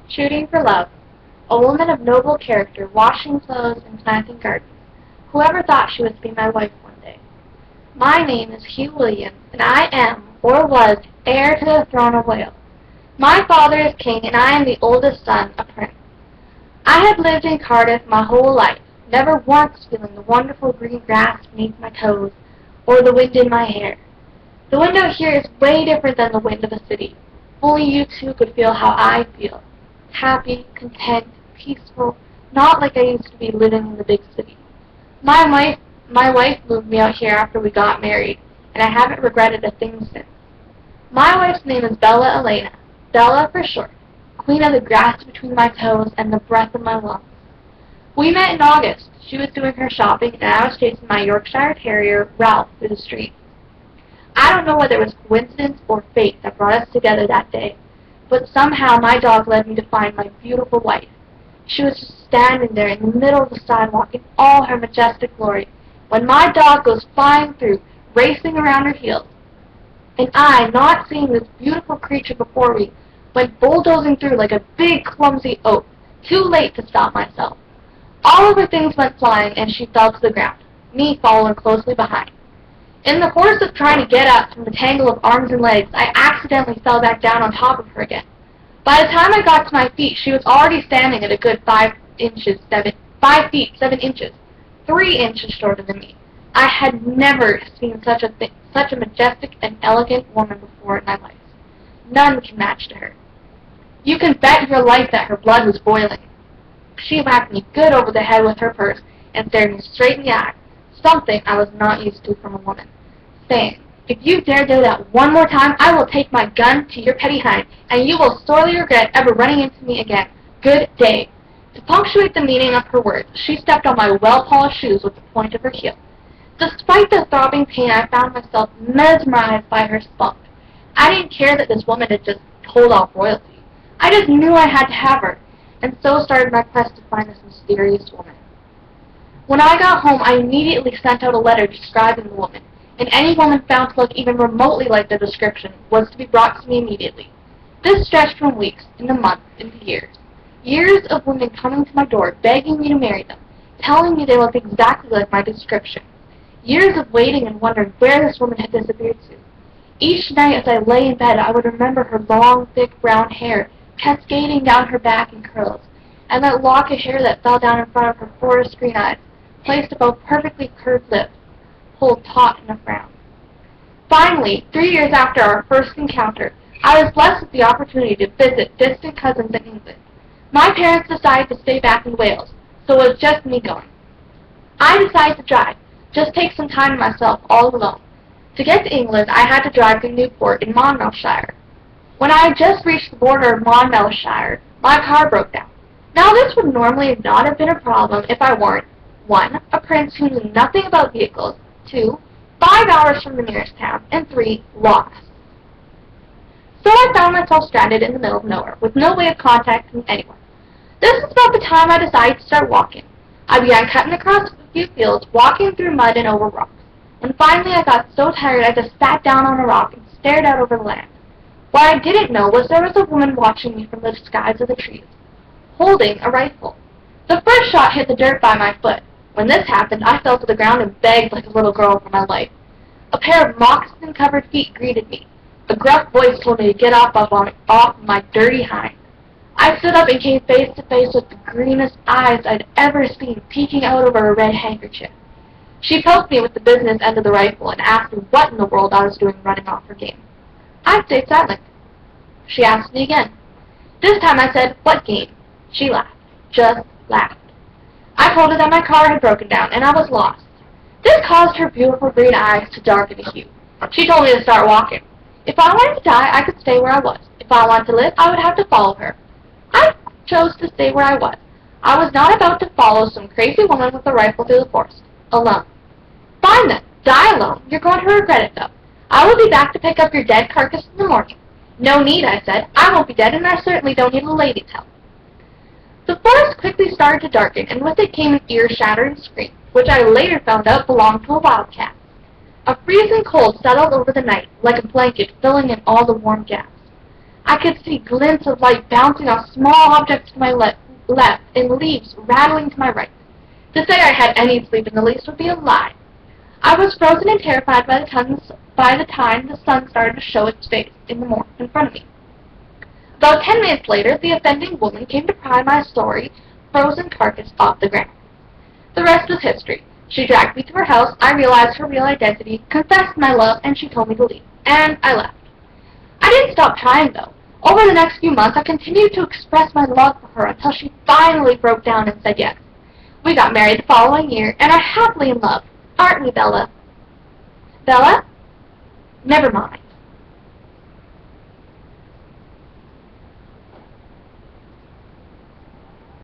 Shooting for love. A woman of noble character, washing clothes and planting gardens. Whoever thought she was to be my wife one day? My name is Hugh Williams, and I am, or was, heir to the throne of Wales. My father is king, and I am the oldest son, a prince. I have lived in Cardiff my whole life, never once feeling the wonderful green grass beneath my toes, or the wind in my hair. The wind out here is way different than the wind of a city. Only you too could feel how I feel. Happy, content, peaceful, not like I used to be living in the big city. My wife moved me out here after we got married, and I haven't regretted a thing since. My wife's name is Bella Elena, Bella for short, queen of the grass between my toes and the breath of my lungs. We met in August. She was doing her shopping, and I was chasing my Yorkshire Terrier, Ralph, through the street. I don't know whether it was coincidence or fate that brought us together that day, but somehow my dog led me to find my beautiful wife. She was just standing there in the middle of the sidewalk in all her majestic glory, when my dog goes flying through, racing around her heels. And I, not seeing this beautiful creature before me, went bulldozing through like a big clumsy oaf, too late to stop myself. All of her things went flying, and she fell to the ground, me following closely behind. In the course of trying to get up from the tangle of arms and legs, I accidentally fell back down on top of her again. By the time I got to my feet, she was already standing at a good 5 feet 7 inches, 3 inches shorter than me. I had never seen such a majestic and elegant woman before in my life. None can match to her. You can bet your life that her blood was boiling. She whacked me good over the head with her purse and stared me straight in the eye, something I was not used to from a woman, saying, "If you dare do that one more time, I will take my gun to your petty hind, and you will sorely regret ever running into me again. Good day." To punctuate the meaning of her words, she stepped on my well-polished shoes with the point of her heel. Despite the throbbing pain, I found myself mesmerized by her spunk. I didn't care that this woman had just told off royalty. I just knew I had to have her, and so started my quest to find this mysterious woman. When I got home, I immediately sent out a letter describing the woman, and any woman found to look even remotely like the description was to be brought to me immediately. This stretched from weeks, into months, into years. Years of women coming to my door, begging me to marry them, telling me they looked exactly like my description. Years of waiting and wondering where this woman had disappeared to. Each night as I lay in bed, I would remember her long, thick brown hair cascading down her back in curls, and that lock of hair that fell down in front of her forest green eyes, placed above perfectly curved lips, pulled taut in a frown. Finally, 3 years after our first encounter, I was blessed with the opportunity to visit distant cousins in England. My parents decided to stay back in Wales, so it was just me going. I decided to drive, just take some time to myself all alone. To get to England, I had to drive to Newport in Monmouthshire. When I had just reached the border of Monmouthshire, my car broke down. Now this would normally not have been a problem if I weren't 1. A prince who knew nothing about vehicles, 2. 5 hours from the nearest town, and 3. Lost. So I found myself stranded in the middle of nowhere, with no way of contacting anyone. This is about the time I decided to start walking. I began cutting across a few fields, walking through mud and over rocks. When finally I got so tired I just sat down on a rock and stared out over the land. What I didn't know was there was a woman watching me from the skies of the trees, holding a rifle. The first shot hit the dirt by my foot. When this happened, I fell to the ground and begged like a little girl for my life. A pair of moccasin-covered feet greeted me. A gruff voice told me to get off my dirty hind. I stood up and came face to face with the greenest eyes I'd ever seen peeking out over a red handkerchief. She poked me with the business end of the rifle and asked me what in the world I was doing running off her game. I stayed silent. She asked me again. This time I said, "What game?" She laughed. Just laughed. I told her that my car had broken down and I was lost. This caused her beautiful green eyes to darken a hue. She told me to start walking. If I wanted to die, I could stay where I was. If I wanted to live, I would have to follow her. I chose to stay where I was. I was not about to follow some crazy woman with a rifle through the forest, alone. Fine then, die alone. You're going to regret it, though. I will be back to pick up your dead carcass in the morning. No need, I said. I won't be dead, and I certainly don't need a lady's help. The forest quickly started to darken, and with it came an ear-shattering scream, which I later found out belonged to a wildcat. A freezing cold settled over the night, like a blanket filling in all the warm gaps. I could see glints of light bouncing off small objects to my left and leaves rattling to my right. To say I had any sleep in the least would be a lie. I was frozen and terrified by the time the sun started to show its face in front of me. About 10 minutes later, the offending woman came to pry my sorry, frozen carcass off the ground. The rest was history. She dragged me to her house, I realized her real identity, confessed my love, and she told me to leave. And I left. I didn't stop trying, though. Over the next few months, I continued to express my love for her until she finally broke down and said yes. We got married the following year, and are happily in love. Aren't we, Bella? Bella? Never mind.